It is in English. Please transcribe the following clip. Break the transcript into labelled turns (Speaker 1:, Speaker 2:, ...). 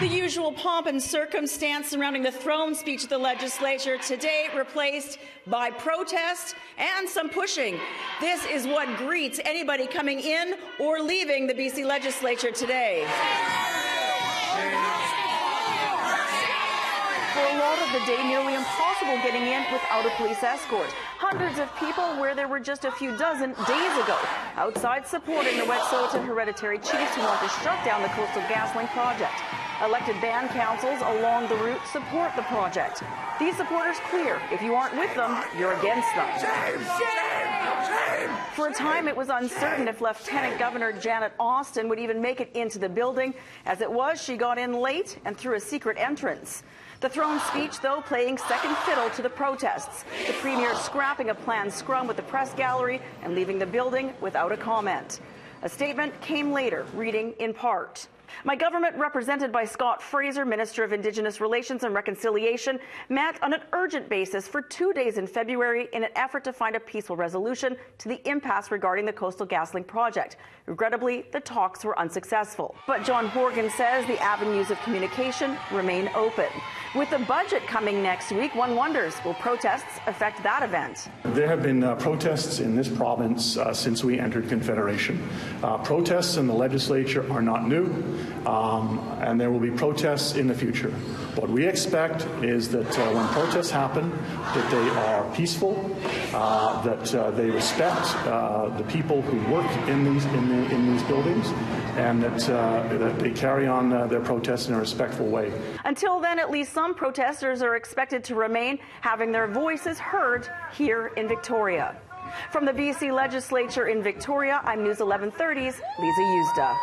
Speaker 1: The usual pomp and circumstance surrounding the throne speech of the legislature today replaced by protest and some pushing. This is what greets anybody coming in or leaving the BC legislature today. For a lot of the day, nearly impossible getting in without a police escort. Hundreds of people where there were just a few dozen days ago, outside supporting the Wet'suwet'en hereditary chiefs who want to shut down the Coastal GasLink project. Elected band councils along the route support the project. These supporters clear, if you aren't with them, you're against them. Shame, shame, shame. For a time, it was uncertain if Lieutenant Governor Janet Austin would even make it into the building. As it was, she got in late and through a secret entrance. The throne speech, though, playing second fiddle to the protests. The Premier scrapping a planned scrum with the press gallery and leaving the building without a comment. A statement came later, reading in part, "My government, represented by Scott Fraser, Minister of Indigenous Relations and Reconciliation, met on an urgent basis for 2 days in February in an effort to find a peaceful resolution to the impasse regarding the Coastal GasLink project. Regrettably, the talks were unsuccessful." But John Horgan says the avenues of communication remain open. With the budget coming next week, one wonders, will protests affect that event?
Speaker 2: There have been protests in this province since we entered Confederation. Protests in the legislature are not new, and there will be protests in the future. What we expect is that when protests happen, that they are peaceful, that they respect the people who work in these buildings, and that they carry on their protests in a respectful way.
Speaker 1: Until then, at least some protesters are expected to remain having their voices heard here in Victoria. From the BC Legislature in Victoria, I'm News 1130's Lisa Yuzda.